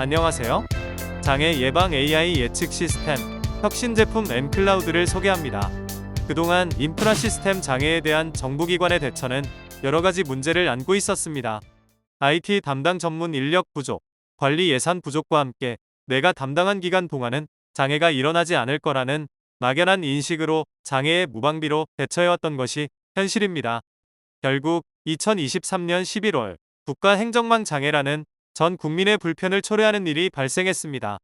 안녕하세요. 장애 예방 AI 예측 시스템, 혁신 제품 M클라우드를 소개합니다. 그동안 인프라 시스템 장애에 대한 정부기관의 대처는 여러 가지 문제를 안고 있었습니다. IT 담당 전문 인력 부족, 관리 예산 부족과 함께 내가 담당한 기간 동안은 장애가 일어나지 않을 거라는 막연한 인식으로 장애의 무방비로 대처해왔던 것이 현실입니다. 결국 2023년 11월 국가행정망 장애라는 전 국민의 불편을 초래하는 일이 발생했습니다.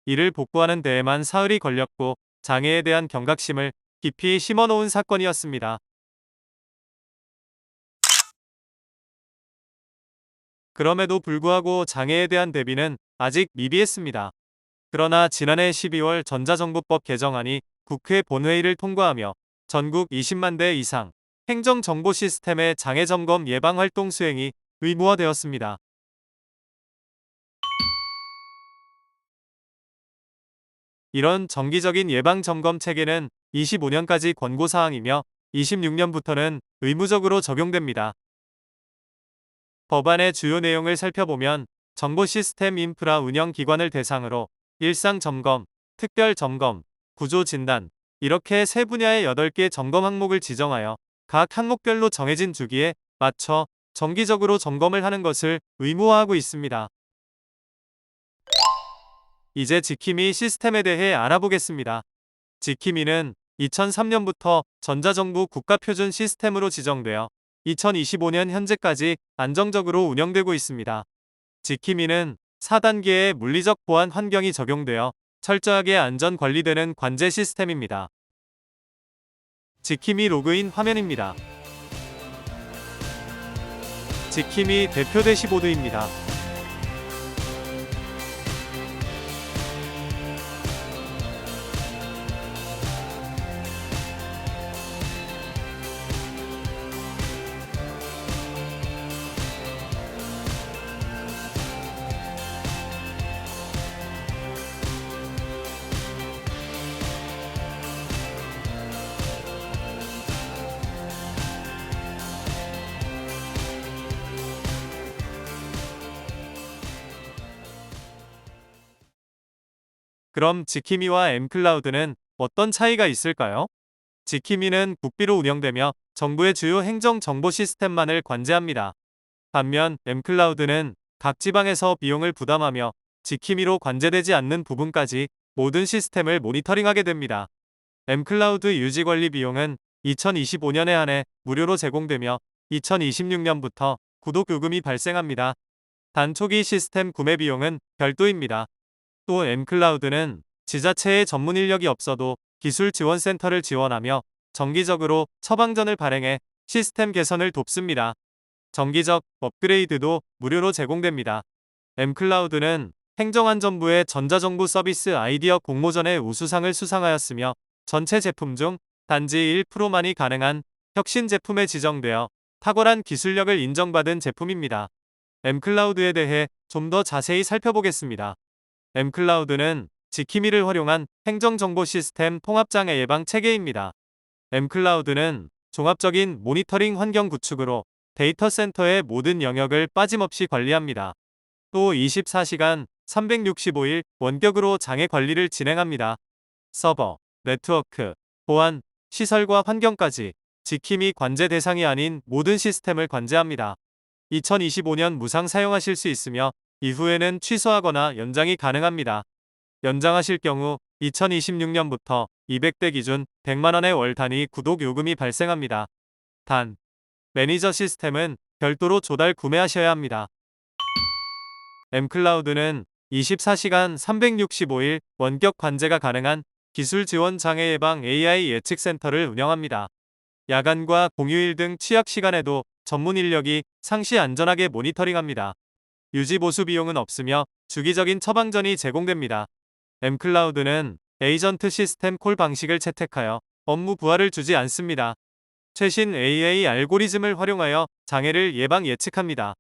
이를 복구하는 데에만 사흘이 걸렸고 장애에 대한 경각심을 깊이 심어놓은 사건이었습니다. 그럼에도 불구하고 장애에 대한 대비는 아직 미비했습니다. 그러나 지난해 12월 전자정부법 개정안이 국회 본회의를 통과하며 전국 20만 대 이상 행정정보 시스템의 장애 점검 예방 활동 수행이 의무화되었습니다. 이런 정기적인 예방 점검 체계는 25년까지 권고사항이며 26년부터는 의무적으로 적용됩니다. 법안의 주요 내용을 살펴보면 정보 시스템 인프라 운영 기관을 대상으로 일상 점검, 특별 점검, 구조 진단 이렇게 세 분야의 8개 점검 항목을 지정하여 각 항목별로 정해진 주기에 맞춰 정기적으로 점검을 하는 것을 의무화하고 있습니다. 이제 지킴이 시스템에 대해 알아보겠습니다. 지킴이는 2003년부터 전자정부 국가표준 시스템으로 지정되어 2025년 현재까지 안정적으로 운영되고 있습니다. 지킴이는 4단계의 물리적 보안 환경이 적용되어 철저하게 안전 관리되는 관제 시스템입니다. 지킴이 로그인 화면입니다. 지킴이 대표 대시보드입니다. 그럼 지킴이와 M클라우드는 어떤 차이가 있을까요? 지킴이는 국비로 운영되며 정부의 주요 행정 정보 시스템만을 관제합니다. 반면 M클라우드는 각 지방에서 비용을 부담하며 지킴이로 관제되지 않는 부분까지 모든 시스템을 모니터링하게 됩니다. M클라우드 유지관리 비용은 2025년에 한해 무료로 제공되며 2026년부터 구독 요금이 발생합니다. 단 초기 시스템 구매 비용은 별도입니다. 또 M클라우드는 지자체의 전문 인력이 없어도 기술 지원센터를 지원하며 정기적으로 처방전을 발행해 시스템 개선을 돕습니다. 정기적 업그레이드도 무료로 제공됩니다. M클라우드는 행정안전부의 전자정부 서비스 아이디어 공모전의 우수상을 수상하였으며 전체 제품 중 단지 1%만이 가능한 혁신 제품에 지정되어 탁월한 기술력을 인정받은 제품입니다. M클라우드에 대해 좀 더 자세히 살펴보겠습니다. M클라우드는 지킴이를 활용한 행정정보 시스템 통합장애 예방 체계입니다. M클라우드는 종합적인 모니터링 환경 구축으로 데이터 센터의 모든 영역을 빠짐없이 관리합니다. 또 24시간 365일 원격으로 장애 관리를 진행합니다. 서버, 네트워크, 보안, 시설과 환경까지 지킴이 관제 대상이 아닌 모든 시스템을 관제합니다. 2025년 무상 사용하실 수 있으며 이후에는 취소하거나 연장이 가능합니다. 연장하실 경우 2026년부터 200대 기준 100만원의 월 단위 구독 요금이 발생합니다. 단, 매니저 시스템은 별도로 조달 구매하셔야 합니다. M클라우드는 24시간 365일 원격 관제가 가능한 기술 지원 장애 예방 AI 예측 센터를 운영합니다. 야간과 공휴일 등 취약 시간에도 전문 인력이 상시 안전하게 모니터링합니다. 유지 보수 비용은 없으며 주기적인 처방전이 제공됩니다. M클라우드는 에이전트 시스템 콜 방식을 채택하여 업무 부하를 주지 않습니다. 최신 AI 알고리즘을 활용하여 장애를 예방 예측합니다.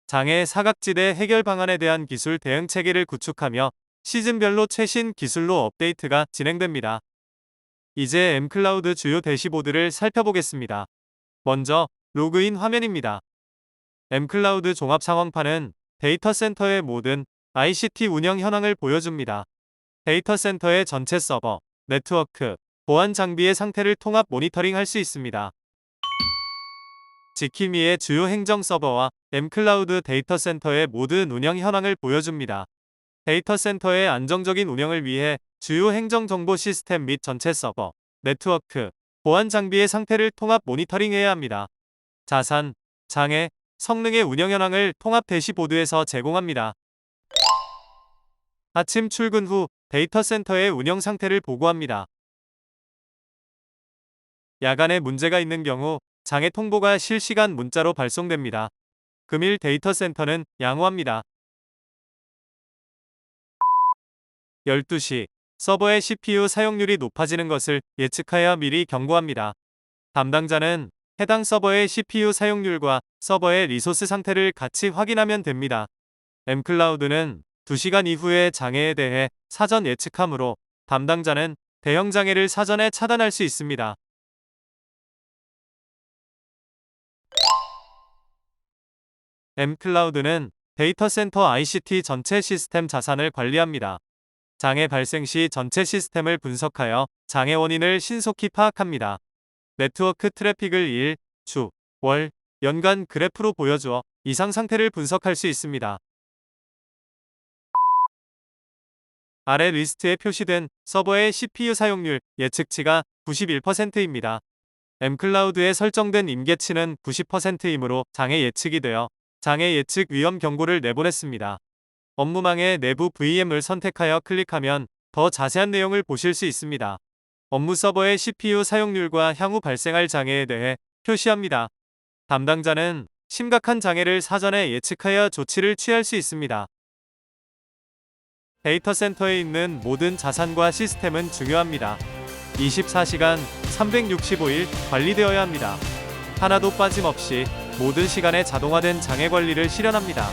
장애 사각지대 해결 방안에 대한 기술 대응 체계를 구축하며 시즌별로 최신 기술로 업데이트가 진행됩니다. 이제 M클라우드 주요 대시보드를 살펴보겠습니다. 먼저 로그인 화면입니다. M클라우드 종합상황판은 데이터 센터의 모든 ICT 운영 현황을 보여줍니다. 데이터 센터의 전체 서버, 네트워크, 보안 장비의 상태를 통합 모니터링할 수 있습니다. 지키미의 주요 행정 서버와 m클라우드 데이터 센터의 모든 운영 현황을 보여줍니다. 데이터 센터의 안정적인 운영을 위해 주요 행정 정보 시스템 및 전체 서버, 네트워크, 보안 장비의 상태를 통합 모니터링해야 합니다. 자산, 장애, 성능의 운영 현황을 통합 대시보드에서 제공합니다. 아침 출근 후 데이터 센터의 운영 상태를 보고합니다. 야간에 문제가 있는 경우 장애 통보가 실시간 문자로 발송됩니다. 금일 데이터 센터는 양호합니다. 12시, 서버의 CPU 사용률이 높아지는 것을 예측하여 미리 경고합니다. 담당자는 해당 서버의 CPU 사용률과 서버의 리소스 상태를 같이 확인하면 됩니다. m클라우드는 2시간 이후의 장애에 대해 사전 예측하므로 담당자는 대형 장애를 사전에 차단할 수 있습니다. m클라우드는 데이터 센터 ICT 전체 시스템 자산을 관리합니다. 장애 발생 시 전체 시스템을 분석하여 장애 원인을 신속히 파악합니다. 네트워크 트래픽을 일, 주, 월, 연간 그래프로 보여주어 이상 상태를 분석할 수 있습니다. 아래 리스트에 표시된 서버의 CPU 사용률 예측치가 91%입니다. m클라우드에 설정된 임계치는 90%이므로 장애 예측이 되어 장애 예측 위험 경고를 내보냈습니다. 업무망의 내부 VM을 선택하여 클릭하면 더 자세한 내용을 보실 수 있습니다. 업무 서버의 CPU 사용률과 향후 발생할 장애에 대해 표시합니다. 담당자는 심각한 장애를 사전에 예측하여 조치를 취할 수 있습니다. 데이터 센터에 있는 모든 자산과 시스템은 중요합니다. 24시간 365일 관리되어야 합니다. 하나도 빠짐없이 모든 시간에 자동화된 장애 관리를 실현합니다.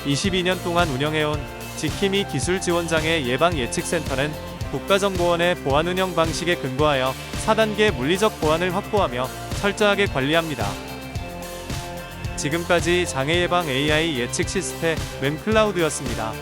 22년 동안 운영해온 지키미 기술지원장애 예방예측센터는 국가정보원의 보안 운영 방식에 근거하여 4단계 물리적 보안을 확보하며 철저하게 관리합니다. 지금까지 장애 예방 AI 예측 시스템 m클라우드였습니다.